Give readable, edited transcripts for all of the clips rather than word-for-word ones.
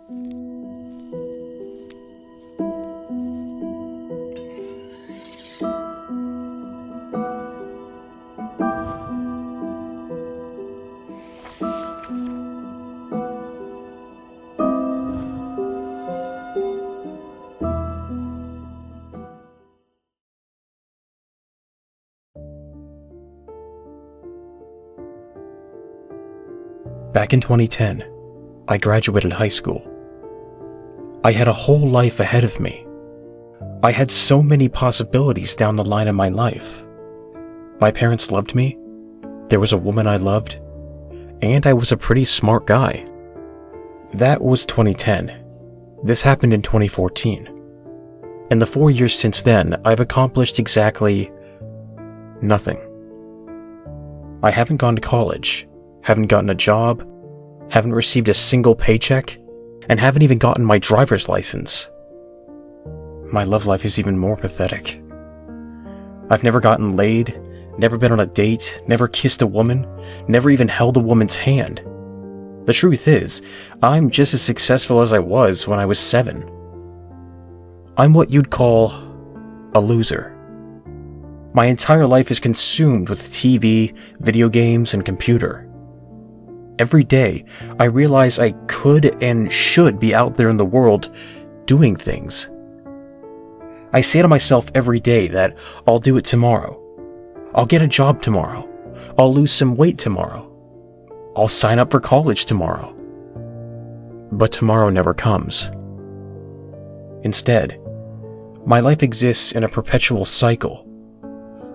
Back in 2010, I graduated high school. I had a whole life ahead of me. I had so many possibilities down the line in my life. My parents loved me, there was a woman I loved, and I was a pretty smart guy. That was 2010. This happened in 2014. In the 4 years since then, I've accomplished exactly nothing. I haven't gone to college, haven't gotten a job, haven't received a single paycheck, and haven't even gotten my driver's license. My love life is even more pathetic. I've never gotten laid, never been on a date, never kissed a woman, never even held a woman's hand. The truth is, I'm just as successful as I was when I was 7. I'm what you'd call a loser. My entire life is consumed with TV, video games, and computer. Every day, I realize I could and should be out there in the world doing things. I say to myself every day that I'll do it tomorrow. I'll get a job tomorrow. I'll lose some weight tomorrow. I'll sign up for college tomorrow. But tomorrow never comes. Instead, my life exists in a perpetual cycle.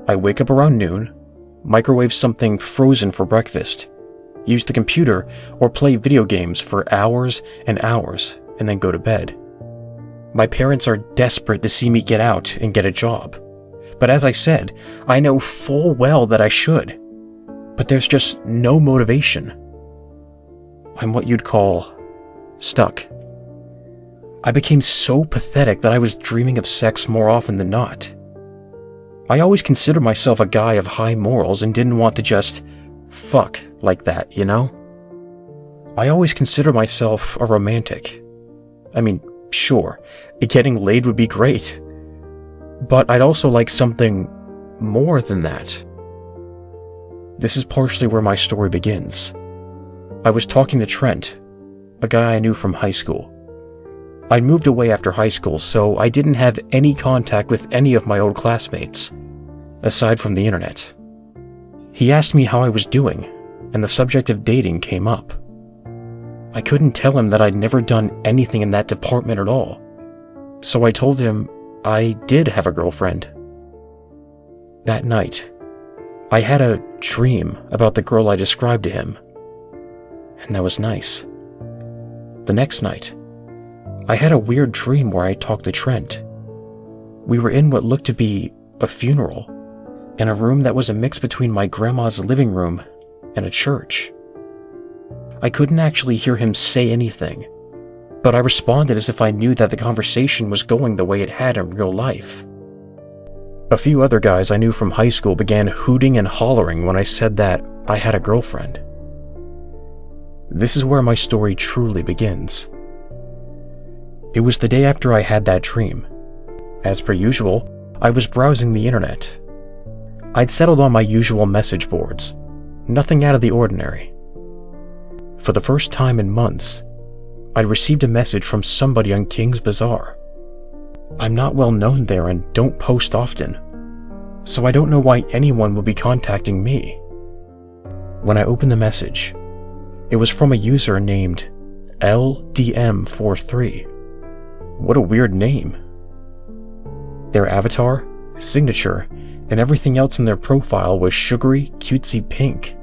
I wake up around noon, microwave something frozen for breakfast, use the computer or play video games for hours and hours, and then go to bed. My parents are desperate to see me get out and get a job. But as I said, I know full well that I should. But there's just no motivation. I'm what you'd call stuck. I became so pathetic that I was dreaming of sex more often than not. I always considered myself a guy of high morals and didn't want to just fuck like that, you know? I always considered myself a romantic. I mean, sure, getting laid would be great. But I'd also like something more than that. This is partially where my story begins. I was talking to Trent, a guy I knew from high school. I'd moved away after high school, so I didn't have any contact with any of my old classmates, aside from the internet. He asked me how I was doing, and the subject of dating came up. I couldn't tell him that I'd never done anything in that department at all, so I told him I did have a girlfriend. That night, I had a dream about the girl I described to him, and that was nice. The next night, I had a weird dream where I talked to Trent. We were in what looked to be a funeral, in a room that was a mix between my grandma's living room and a church. I couldn't actually hear him say anything, but I responded as if I knew that the conversation was going the way it had in real life. A few other guys I knew from high school began hooting and hollering when I said that I had a girlfriend. This is where my story truly begins. It was the day after I had that dream. As per usual, I was browsing the internet. I'd settled on my usual message boards, nothing out of the ordinary. For the first time in months, I'd received a message from somebody on King's Bazaar. I'm not well known there and don't post often, so I don't know why anyone would be contacting me. When I opened the message, it was from a user named LDM43. What a weird name. Their avatar, signature, and everything else in their profile was sugary, cutesy pink.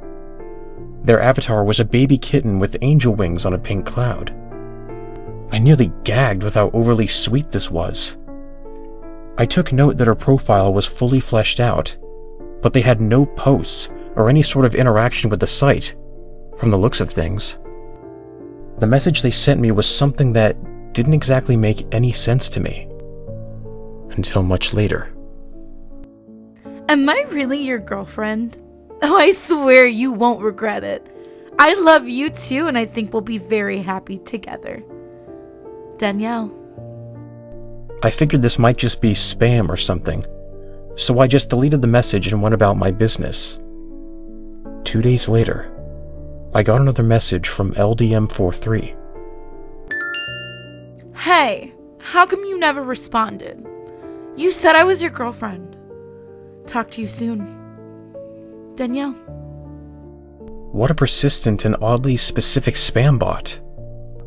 Their avatar was a baby kitten with angel wings on a pink cloud. I nearly gagged with how overly sweet this was. I took note that her profile was fully fleshed out, but they had no posts or any sort of interaction with the site, from the looks of things. The message they sent me was something that didn't exactly make any sense to me. Until much later. Am I really your girlfriend? Oh, I swear you won't regret it. I love you too, and I think we'll be very happy together. Danielle. I figured this might just be spam or something, so I just deleted the message and went about my business. 2 days later, I got another message from LDM43. Hey, how come you never responded? You said I was your girlfriend. Talk to you soon. Danielle. What a persistent and oddly specific spam bot.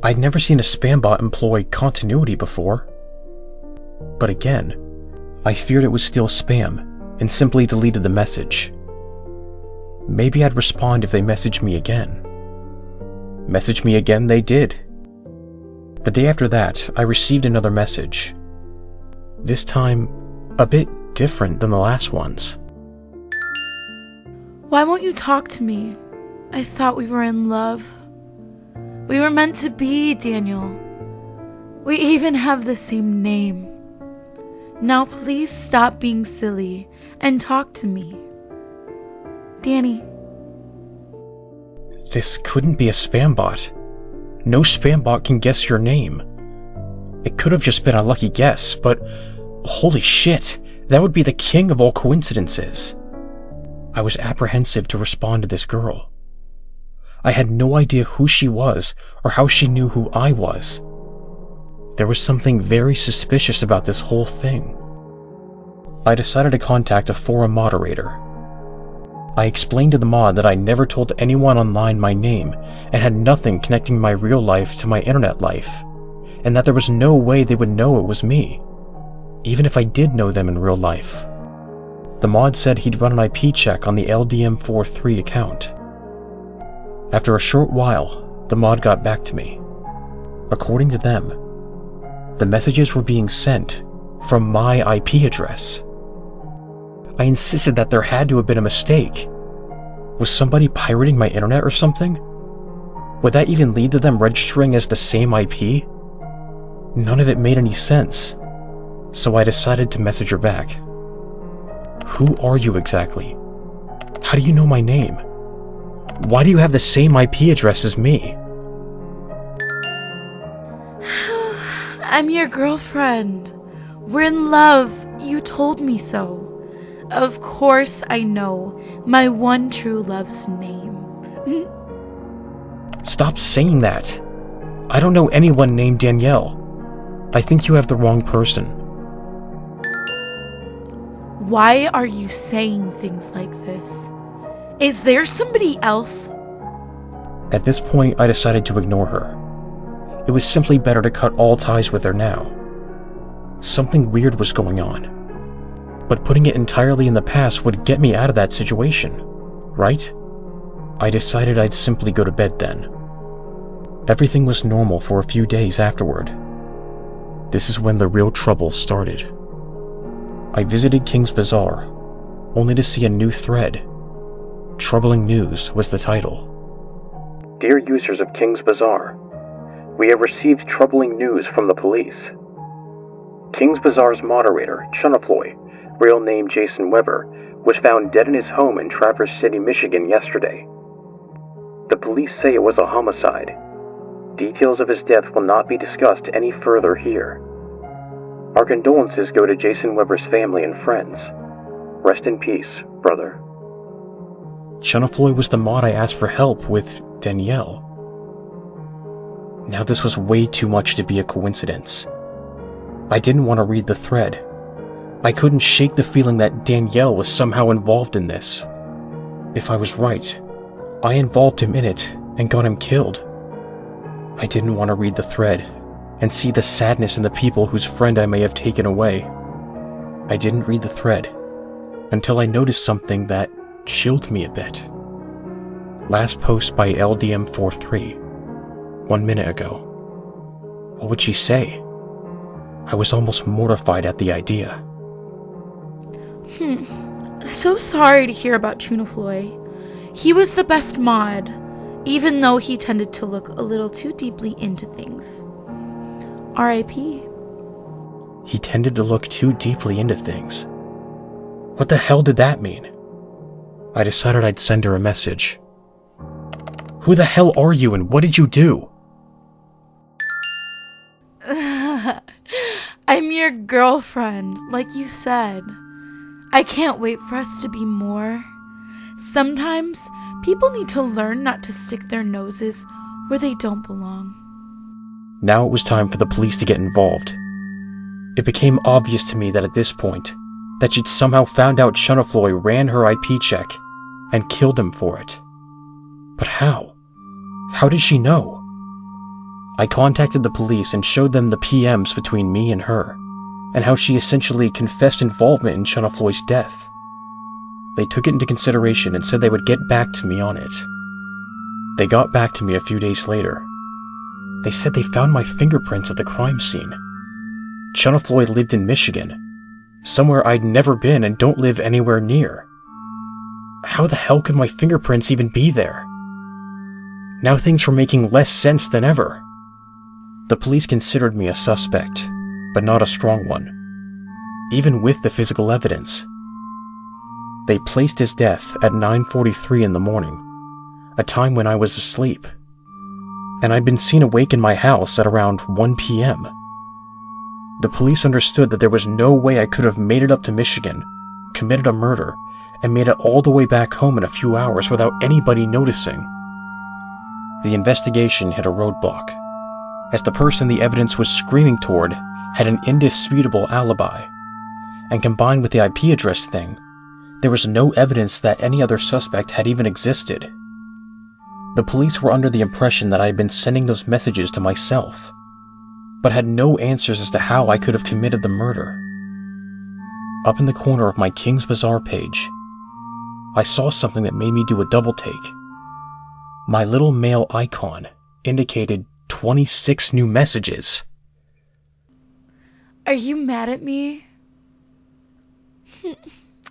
I'd never seen a spam bot employ continuity before. But again, I feared it was still spam and simply deleted the message. Maybe I'd respond if they messaged me again. Message me again they did. The day after that, I received another message. This time, a bit different than the last ones. Why won't you talk to me? I thought we were in love. We were meant to be, Daniel. We even have the same name. Now please stop being silly and talk to me. Danny. This couldn't be a spam bot. No spam bot can guess your name. It could have just been a lucky guess, but holy shit, that would be the king of all coincidences. I was apprehensive to respond to this girl. I had no idea who she was or how she knew who I was. There was something very suspicious about this whole thing. I decided to contact a forum moderator. I explained to the mod that I never told anyone online my name and had nothing connecting my real life to my internet life, and that there was no way they would know it was me, even if I did know them in real life. The mod said he'd run an IP check on the LDM43 account. After a short while, the mod got back to me. According to them, the messages were being sent from my IP address. I insisted that there had to have been a mistake. Was somebody pirating my internet or something? Would that even lead to them registering as the same IP? None of it made any sense, so I decided to message her back. Who are you exactly? How do you know my name? Why do you have the same IP address as me? I'm your girlfriend. We're in love. You told me so. Of course I know my one true love's name. Stop saying that. I don't know anyone named Danielle. I think you have the wrong person. Why are you saying things like this? Is there somebody else? At this point, I decided to ignore her. It was simply better to cut all ties with her now. Something weird was going on. But putting it entirely in the past would get me out of that situation, right? I decided I'd simply go to bed then. Everything was normal for a few days afterward. This is when the real trouble started. I visited King's Bazaar, only to see a new thread. Troubling News was the title. Dear users of King's Bazaar, we have received troubling news from the police. King's Bazaar's moderator, Chunafloy, real name Jason Weber, was found dead in his home in Traverse City, Michigan yesterday. The police say it was a homicide. Details of his death will not be discussed any further here. Our condolences go to Jason Weber's family and friends. Rest in peace, brother. Chunafloy was the mod I asked for help with Danielle. Now this was way too much to be a coincidence. I didn't want to read the thread. I couldn't shake the feeling that Danielle was somehow involved in this. If I was right, I involved him in it and got him killed. I didn't want to read the thread and see the sadness in the people whose friend I may have taken away. I didn't read the thread until I noticed something that chilled me a bit. Last post by LDM43, 1 minute ago. What would she say? I was almost mortified at the idea. So sorry to hear about Chunafloy. He was the best mod, even though he tended to look a little too deeply into things. R.I.P. He tended to look too deeply into things. What the hell did that mean? I decided I'd send her a message. Who the hell are you and what did you do? I'm your girlfriend, like you said. I can't wait for us to be more. Sometimes people need to learn not to stick their noses where they don't belong. Now it was time for the police to get involved. It became obvious to me that at this point, that she'd somehow found out Chunafloy ran her IP check and killed him for it. But how? How did she know? I contacted the police and showed them the PMs between me and her, and how she essentially confessed involvement in Chunafloy's death. They took it into consideration and said they would get back to me on it. They got back to me a few days later. They said they found my fingerprints at the crime scene. Chunafloy lived in Michigan, somewhere I'd never been and don't live anywhere near. How the hell could my fingerprints even be there? Now things were making less sense than ever. The police considered me a suspect, but not a strong one, even with the physical evidence. They placed his death at 9:43 in the morning, a time when I was asleep, and I'd been seen awake in my house at around 1 p.m. The police understood that there was no way I could have made it up to Michigan, committed a murder, and made it all the way back home in a few hours without anybody noticing. The investigation hit a roadblock, as the person the evidence was screaming toward had an indisputable alibi, and combined with the IP address thing, there was no evidence that any other suspect had even existed. The police were under the impression that I had been sending those messages to myself, but had no answers as to how I could have committed the murder. Up in the corner of my King's Bazaar page, I saw something that made me do a double take. My little mail icon indicated 26 new messages. Are you mad at me?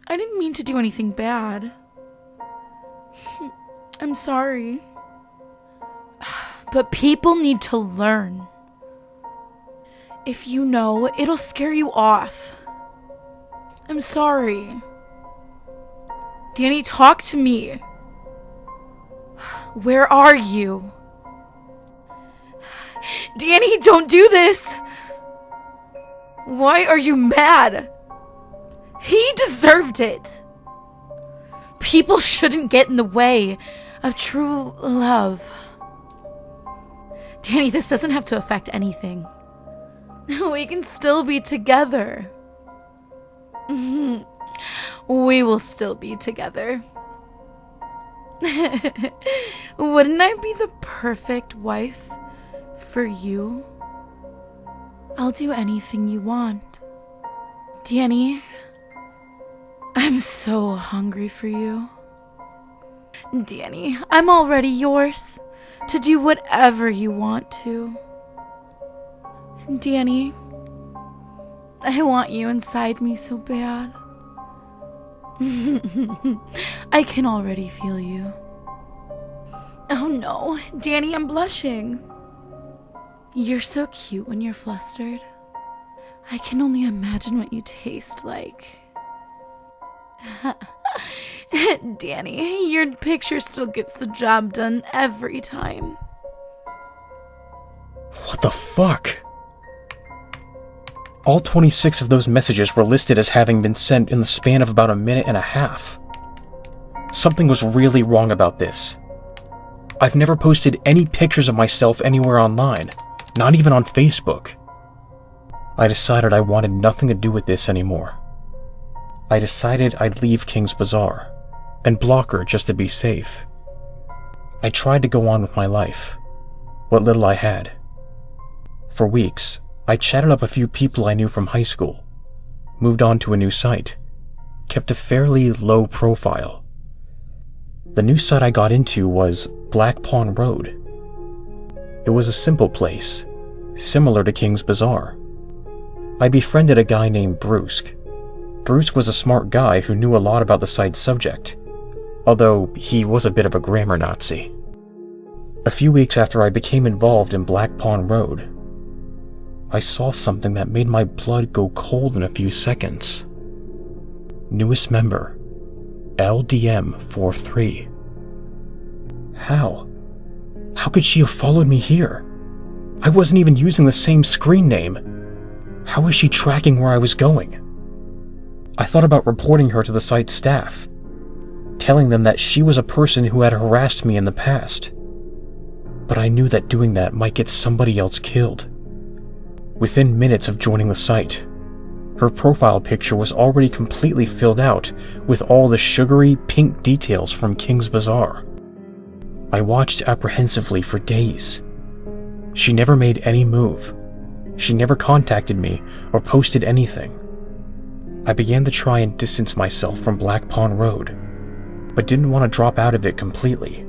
I didn't mean to do anything bad. I'm sorry. But people need to learn. If you know, it'll scare you off. I'm sorry. Danny, talk to me. Where are you? Danny, don't do this! Why are you mad? He deserved it. People shouldn't get in the way of true love. Danny, this doesn't have to affect anything. We can still be together. We will still be together. Wouldn't I be the perfect wife for you? I'll do anything you want. Danny, I'm so hungry for you. Danny, I'm already yours to do whatever you want to. Danny, I want you inside me so bad. I can already feel you. Oh no, Danny, I'm blushing. You're so cute when you're flustered. I can only imagine what you taste like. Danny, your picture still gets the job done every time. What the fuck? All 26 of those messages were listed as having been sent in the span of about a minute and a half. Something was really wrong about this. I've never posted any pictures of myself anywhere online, not even on Facebook. I decided I wanted nothing to do with this anymore. I decided I'd leave King's Bazaar and block her just to be safe. I tried to go on with my life, what little I had. For weeks, I chatted up a few people I knew from high school, moved on to a new site, kept a fairly low profile. The new site I got into was Black Pawn Road. It was a simple place, similar to King's Bazaar. I befriended a guy named Bruce. Bruce was a smart guy who knew a lot about the site's subject, although he was a bit of a grammar Nazi. A few weeks after I became involved in Black Pawn Road, I saw something that made my blood go cold in a few seconds. Newest member, LDM43. How? How could she have followed me here? I wasn't even using the same screen name. How was she tracking where I was going? I thought about reporting her to the site staff, telling them that she was a person who had harassed me in the past. But I knew that doing that might get somebody else killed. Within minutes of joining the site, her profile picture was already completely filled out with all the sugary pink details from King's Bazaar. I watched apprehensively for days. She never made any move. She never contacted me or posted anything. I began to try and distance myself from Black Pond Road, but didn't want to drop out of it completely.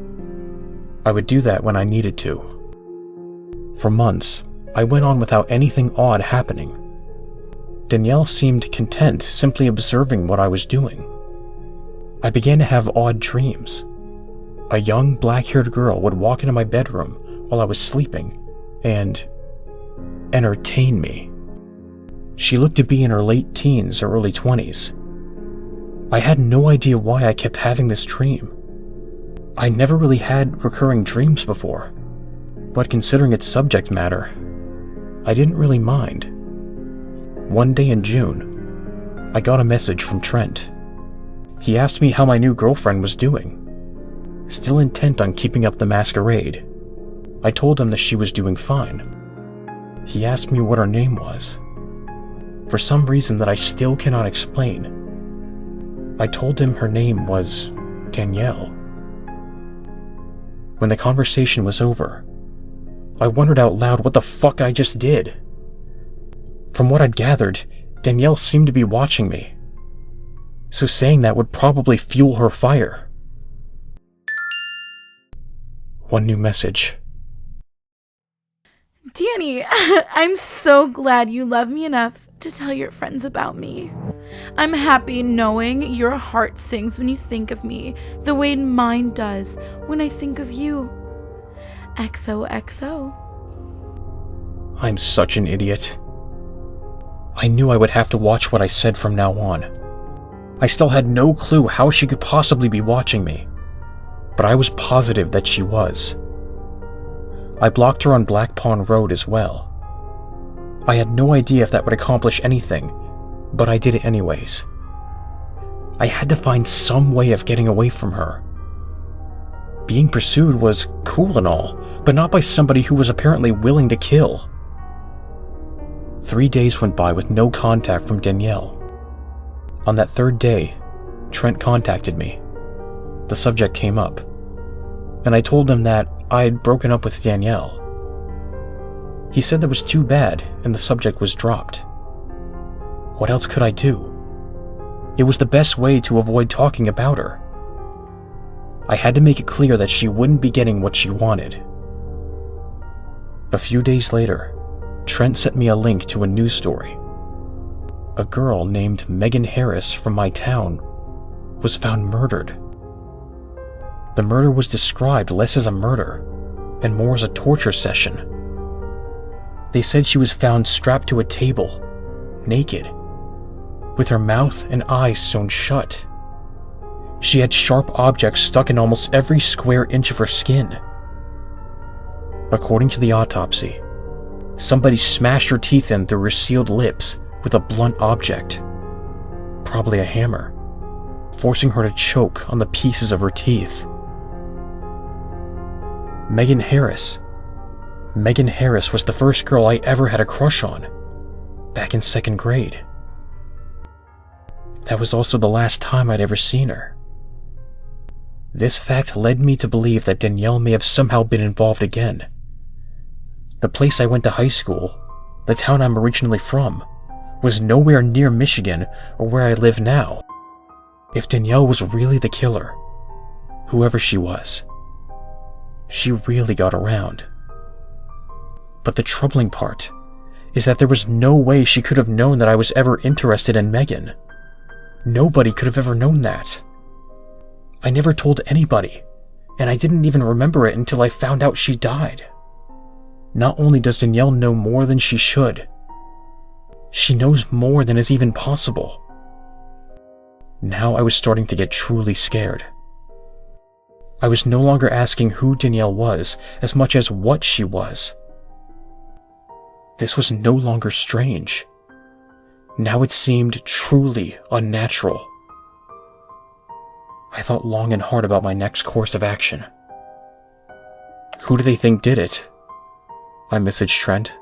I would do that when I needed to. For months, I went on without anything odd happening. Danelle seemed content simply observing what I was doing. I began to have odd dreams. A young black-haired girl would walk into my bedroom while I was sleeping and entertain me. She looked to be in her late teens or early 20s. I had no idea why I kept having this dream. I never really had recurring dreams before, but considering its subject matter, I didn't really mind. One day in June, I got a message from Trent. He asked me how my new girlfriend was doing. Still intent on keeping up the masquerade, I told him that she was doing fine. He asked me what her name was. For some reason that I still cannot explain, I told him her name was Danelle. When the conversation was over, I wondered out loud what the fuck I just did. From what I'd gathered, Danelle seemed to be watching me, so saying that would probably fuel her fire. One new message. Danny, I'm so glad you love me enough to tell your friends about me. I'm happy knowing your heart sings when you think of me the way mine does when I think of you. XOXO. I'm such an idiot. I knew I would have to watch what I said from now on. I still had no clue how she could possibly be watching me, but I was positive that she was. I blocked her on Black Pond Road as well. I had no idea if that would accomplish anything, but I did it anyways. I had to find some way of getting away from her. Being pursued was cool and all, but not by somebody who was apparently willing to kill. 3 days went by with no contact from Danelle. On that third day, Trent contacted me. The subject came up, and I told him that I'd broken up with Danelle. He said that was too bad and the subject was dropped. What else could I do? It was the best way to avoid talking about her. I had to make it clear that she wouldn't be getting what she wanted. A few days later, Trent sent me a link to a news story. A girl named Megan Harris from my town was found murdered. The murder was described less as a murder and more as a torture session. They said she was found strapped to a table, naked, with her mouth and eyes sewn shut. She had sharp objects stuck in almost every square inch of her skin. According to the autopsy, somebody smashed her teeth in through her sealed lips with a blunt object, probably a hammer, forcing her to choke on the pieces of her teeth. Megan Harris was the first girl I ever had a crush on, back in 2nd grade. That was also the last time I'd ever seen her. This fact led me to believe that Danelle may have somehow been involved again. The place I went to high school, the town I'm originally from, was nowhere near Michigan or where I live now. If Danelle was really the killer, whoever she was, she really got around. But the troubling part is that there was no way she could have known that I was ever interested in Megan. Nobody could have ever known that. I never told anybody, and I didn't even remember it until I found out she died. Not only does Danelle know more than she should, she knows more than is even possible. Now I was starting to get truly scared. I was no longer asking who Danelle was as much as what she was. This was no longer strange. Now it seemed truly unnatural. I thought long and hard about my next course of action. Who do they think did it? I messaged Trent.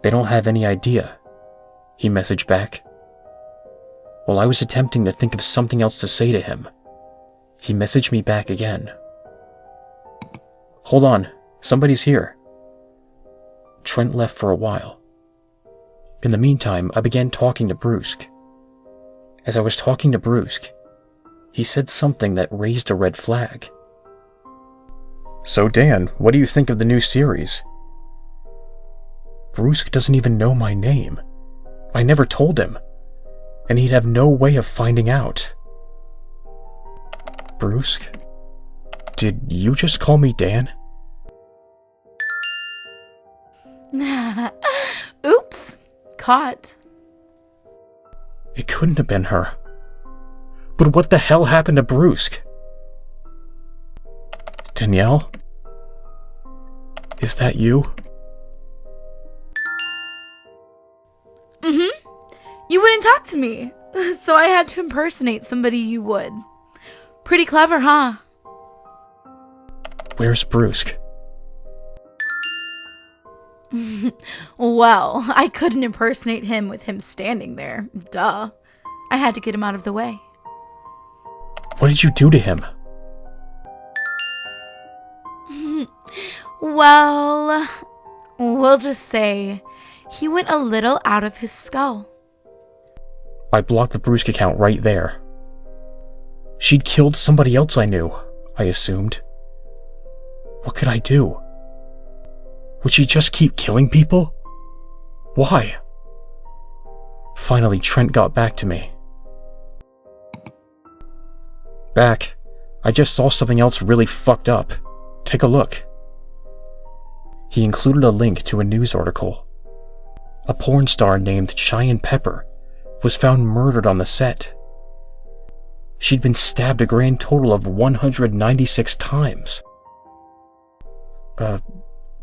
They don't have any idea, he messaged back. While I was attempting to think of something else to say to him, he messaged me back again. Hold on, somebody's here. Trent left for a while. In the meantime, I began talking to Brusque. As I was talking to Brusque, he said something that raised a red flag. So Dan, what do you think of the new series? Brusque doesn't even know my name. I never told him, and he'd have no way of finding out. Brusque? Did you just call me Dan? Oops. Caught. It couldn't have been her. But what the hell happened to Brusque? Danielle? Is that you? You wouldn't talk to me, so I had to impersonate somebody you would. Pretty clever, huh? Where's Brusque? Well, I couldn't impersonate him with him standing there. Duh. I had to get him out of the way. What did you do to him? Well, we'll just say he went a little out of his skull. I blocked the Brusque account right there. She'd killed somebody else I knew, I assumed. What could I do? Would she just keep killing people? Why? Finally, Trent got back to me. Back. I just saw something else really fucked up. Take a look. He included a link to a news article. A porn star named Cheyenne Pepper was found murdered on the set. She'd been stabbed a grand total of 196 times.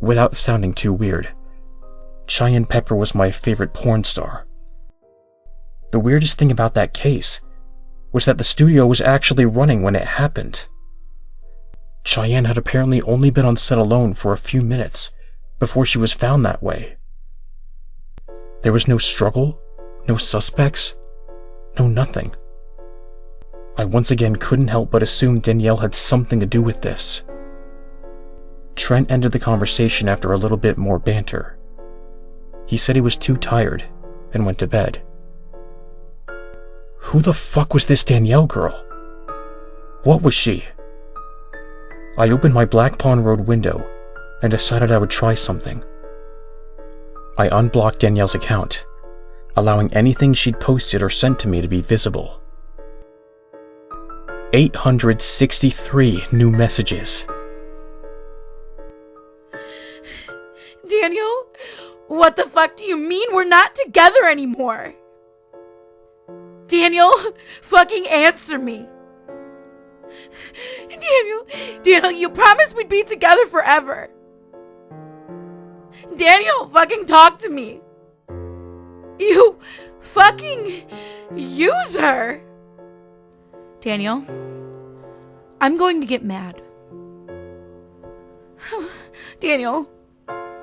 Without sounding too weird, Cheyenne Pepper was my favorite porn star. The weirdest thing about that case was that the studio was actually running when it happened. Cheyenne had apparently only been on set alone for a few minutes before she was found that way. There was no struggle, no suspects, no nothing. I once again couldn't help but assume Danielle had something to do with this. Trent ended the conversation after a little bit more banter. He said he was too tired and went to bed. Who the fuck was this Danielle girl? What was she? I opened my Black Pond Road window and decided I would try something. I unblocked Danielle's account, allowing anything she'd posted or sent to me to be visible. 863 new messages. Daniel, what the fuck do you mean we're not together anymore? Daniel, fucking answer me. Daniel, you promised we'd be together forever. Daniel, fucking talk to me. You fucking user. Daniel, I'm going to get mad. Daniel,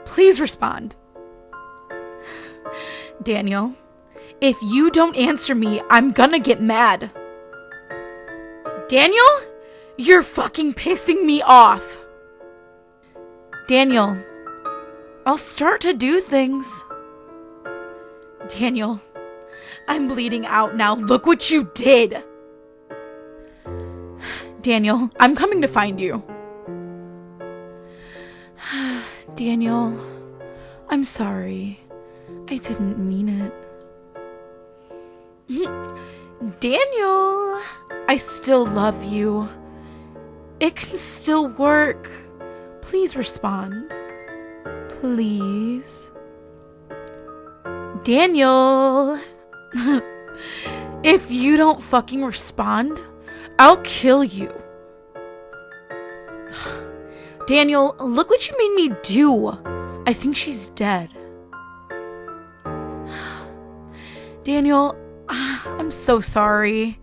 please respond. Daniel, if you don't answer me, I'm gonna get mad. Daniel, you're fucking pissing me off. Daniel, I'll start to do things. Daniel, I'm bleeding out now. Look what you did. Daniel, I'm coming to find you. Daniel, I'm sorry. I didn't mean it. Daniel, I still love you. It can still work. Please respond. Please. Daniel. If you don't fucking respond, I'll kill you. Daniel, look what you made me do. I think she's dead. Daniel, I'm so sorry.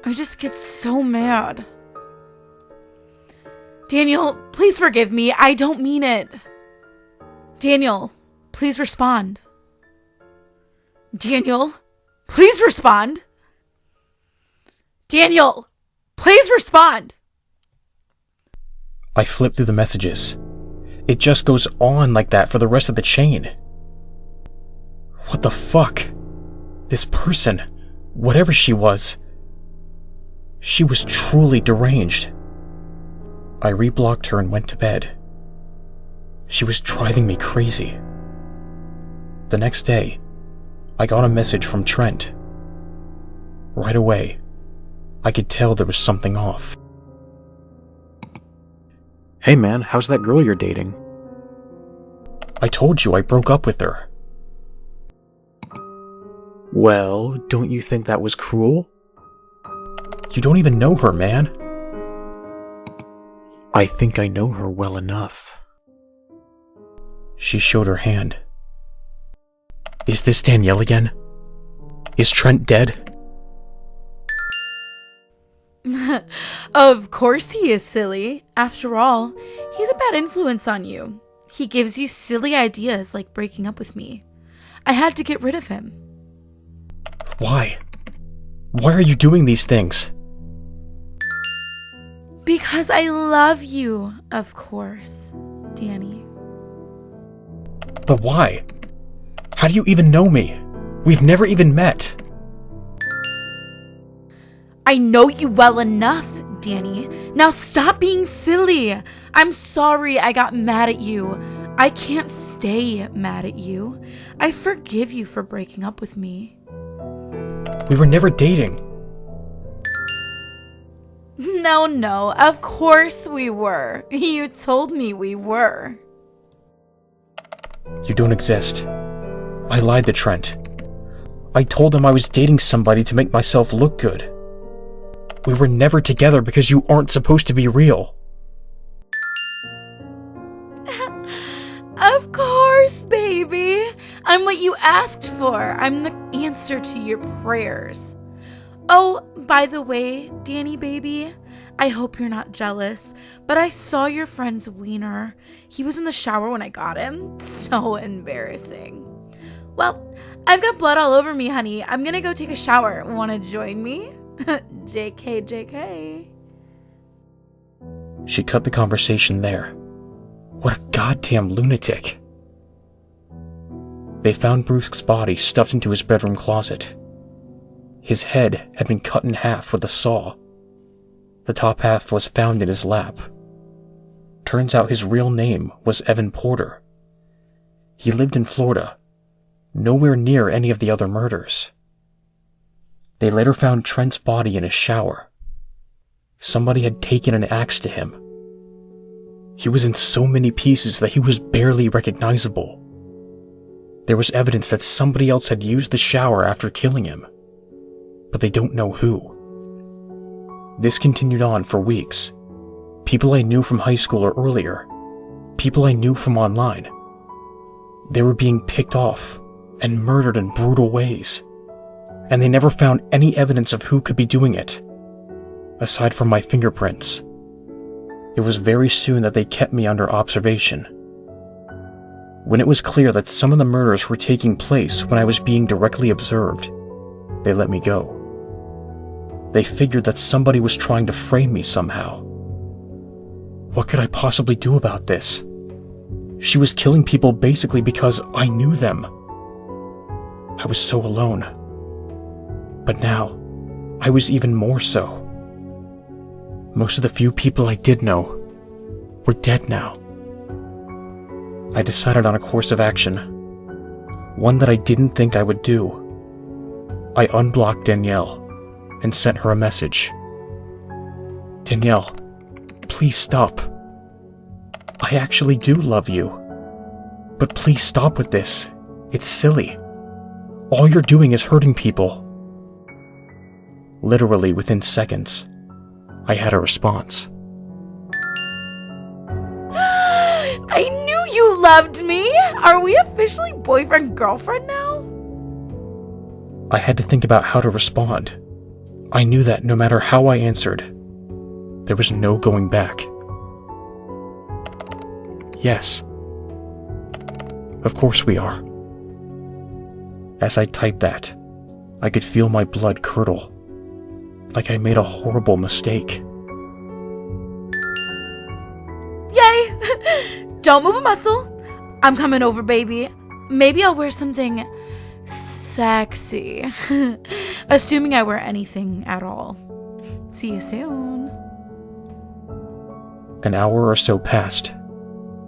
I just get so mad. Daniel, please forgive me. I don't mean it. Daniel, please respond. Daniel, please respond. Daniel, please respond. I flip through the messages. It just goes on like that for the rest of the chain. What the fuck? This person, whatever she was truly deranged. I reblocked her and went to bed. She was driving me crazy. The next day, I got a message from Trent. Right away, I could tell there was something off. Hey man, how's that girl you're dating? I told you I broke up with her. Well, don't you think that was cruel? You don't even know her, man. I think I know her well enough. She showed her hand. Is this Danielle again? Is Trent dead? Of course he is, silly. After all, he's a bad influence on you. He gives you silly ideas like breaking up with me. I had to get rid of him. Why? Why are you doing these things? Because I love you, of course, Danny. But why? How do you even know me? We've never even met. I know you well enough, Danny. Now stop being silly. I'm sorry I got mad at you. I can't stay mad at you. I forgive you for breaking up with me. We were never dating. No, of course we were. You told me we were. You don't exist. I lied to Trent. I told him I was dating somebody to make myself look good. We were never together because you aren't supposed to be real. Of course, baby. I'm what you asked for. I'm the answer to your prayers. Oh, by the way, Danny baby, I hope you're not jealous, but I saw your friend's wiener. He was in the shower when I got him. So embarrassing. Well, I've got blood all over me, honey. I'm gonna go take a shower. Wanna join me? JK. She cut the conversation there. What a goddamn lunatic. They found Bruce's body stuffed into his bedroom closet. His head had been cut in half with a saw. The top half was found in his lap. Turns out his real name was Evan Porter. He lived in Florida, nowhere near any of the other murders. They later found Trent's body in a shower. Somebody had taken an axe to him. He was in so many pieces that he was barely recognizable. There was evidence that somebody else had used the shower after killing him, but they don't know who. This continued on for weeks. People I knew from high school or earlier, people I knew from online. They were being picked off and murdered in brutal ways, and they never found any evidence of who could be doing it, aside from my fingerprints. It was very soon that they kept me under observation. When it was clear that some of the murders were taking place when I was being directly observed, they let me go. They figured that somebody was trying to frame me somehow. What could I possibly do about this? She was killing people basically because I knew them. I was so alone. But now, I was even more so. Most of the few people I did know were dead now. I decided on a course of action, one that I didn't think I would do. I unblocked Danelle and sent her a message. Danelle, please stop. I actually do love you. But please stop with this. It's silly. All you're doing is hurting people. Literally within seconds, I had a response. I knew you loved me! Are we officially boyfriend-girlfriend now? I had to think about how to respond. I knew that no matter how I answered, there was no going back. Yes. Of course we are. As I typed that, I could feel my blood curdle, like I made a horrible mistake. Yay! Don't move a muscle. I'm coming over, baby. Maybe I'll wear something sexy. Assuming I wear anything at all. See you soon. An hour or so passed.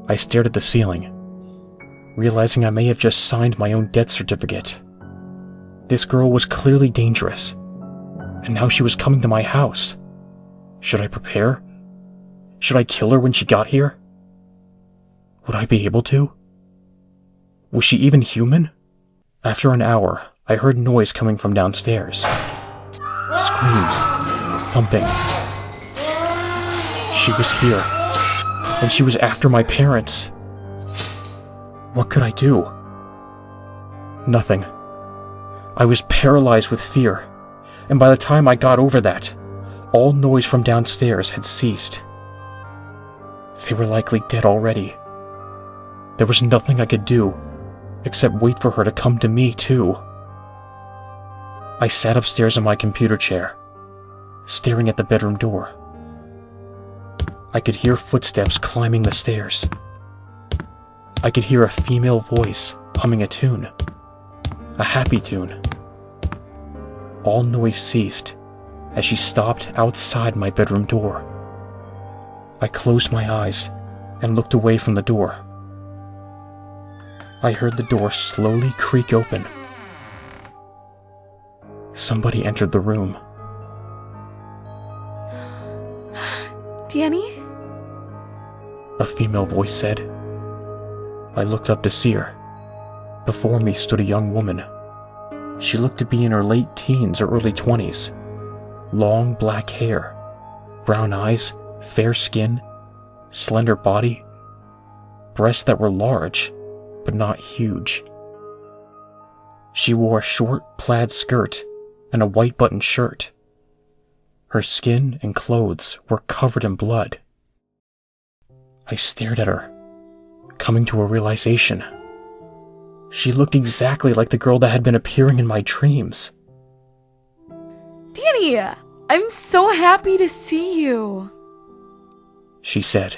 I stared at the ceiling, realizing I may have just signed my own death certificate. This girl was clearly dangerous, and now she was coming to my house. Should I prepare? Should I kill her when she got here? Would I be able to? Was she even human? After an hour, I heard noise coming from downstairs. Screams, thumping. She was here, and she was after my parents. What could I do? Nothing. I was paralyzed with fear, and by the time I got over that, all noise from downstairs had ceased. They were likely dead already. There was nothing I could do, except wait for her to come to me, too. I sat upstairs in my computer chair, staring at the bedroom door. I could hear footsteps climbing the stairs. I could hear a female voice humming a tune, a happy tune. All noise ceased as she stopped outside my bedroom door. I closed my eyes and looked away from the door. I heard the door slowly creak open. Somebody entered the room. Danny? A female voice said. I looked up to see her. Before me stood a young woman. She looked to be in her late teens or early 20s. Long black hair, brown eyes, fair skin, slender body, breasts that were large, but not huge. She wore a short plaid skirt and a white button shirt. Her skin and clothes were covered in blood. I stared at her, coming to a realization. She looked exactly like the girl that had been appearing in my dreams. Danny, I'm so happy to see you, she said.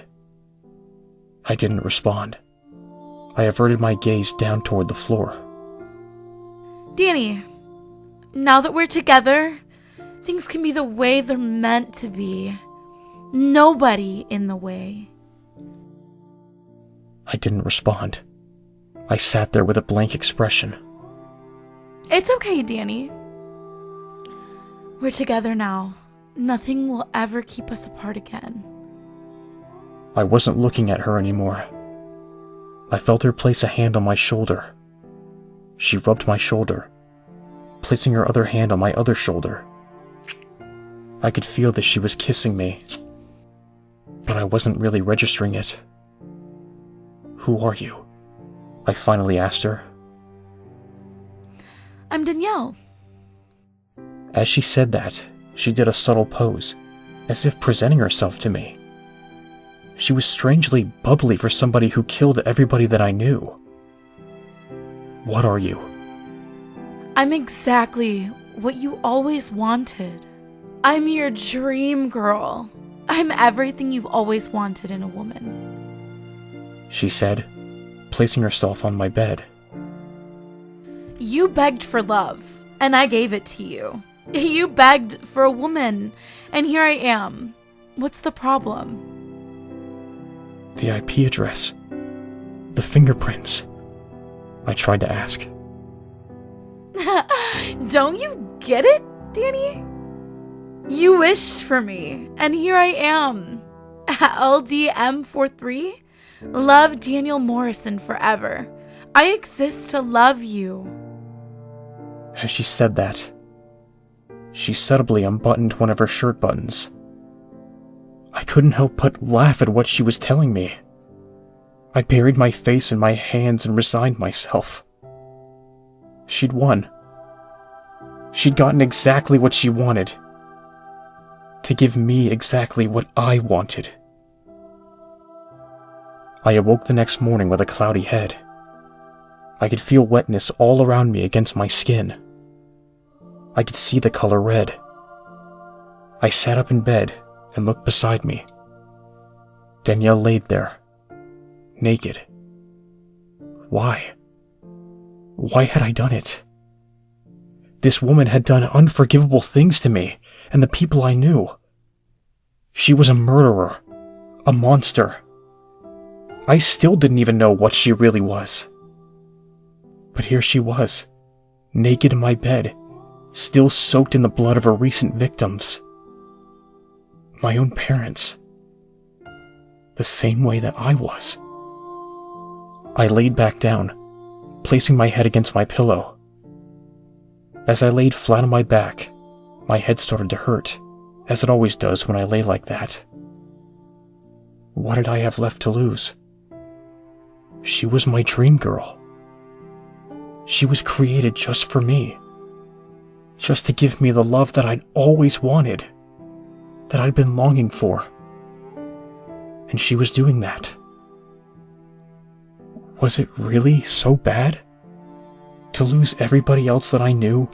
I didn't respond. I averted my gaze down toward the floor. Danny, now that we're together, things can be the way they're meant to be. Nobody in the way. I didn't respond. I sat there with a blank expression. It's okay, Danny. We're together now. Nothing will ever keep us apart again. I wasn't looking at her anymore. I felt her place a hand on my shoulder. She rubbed my shoulder, placing her other hand on my other shoulder. I could feel that she was kissing me, but I wasn't really registering it. Who are you? I finally asked her. I'm Danelle. As she said that, she did a subtle pose, as if presenting herself to me. She was strangely bubbly for somebody who killed everybody that I knew. What are you? I'm exactly what you always wanted. I'm your dream girl. I'm everything you've always wanted in a woman, she said, placing herself on my bed. You begged for love, and I gave it to you. You begged for a woman, and here I am. What's the problem? The IP address. The fingerprints. I tried to ask. Don't you get it, Danny? You wished for me, and here I am. LDM43, love Daniel Morrison forever. I exist to love you. As she said that, she subtly unbuttoned one of her shirt buttons. I couldn't help but laugh at what she was telling me. I buried my face in my hands and resigned myself. She'd won. She'd gotten exactly what she wanted. To give me exactly what I wanted. I awoke the next morning with a cloudy head. I could feel wetness all around me against my skin. I could see the color red. I sat up in bed and looked beside me. Danelle laid there, naked. Why? Why had I done it? This woman had done unforgivable things to me and the people I knew. She was a murderer, a monster. I still didn't even know what she really was. But here she was, naked in my bed, still soaked in the blood of her recent victims. My own parents. The same way that I was. I laid back down, placing my head against my pillow. As I laid flat on my back, my head started to hurt, as it always does when I lay like that. What did I have left to lose? She was my dream girl. She was created just for me. Just to give me the love that I'd always wanted, that I'd been longing for. And she was doing that. Was it really so bad? To lose everybody else that I knew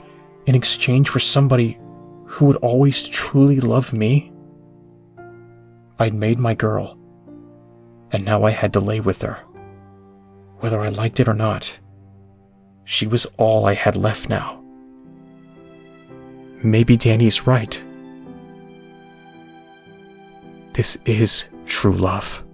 in exchange for somebody who would always truly love me? I'd made my girl, and now I had to lay with her. Whether I liked it or not, she was all I had left now. Maybe Danny's right. This is true love.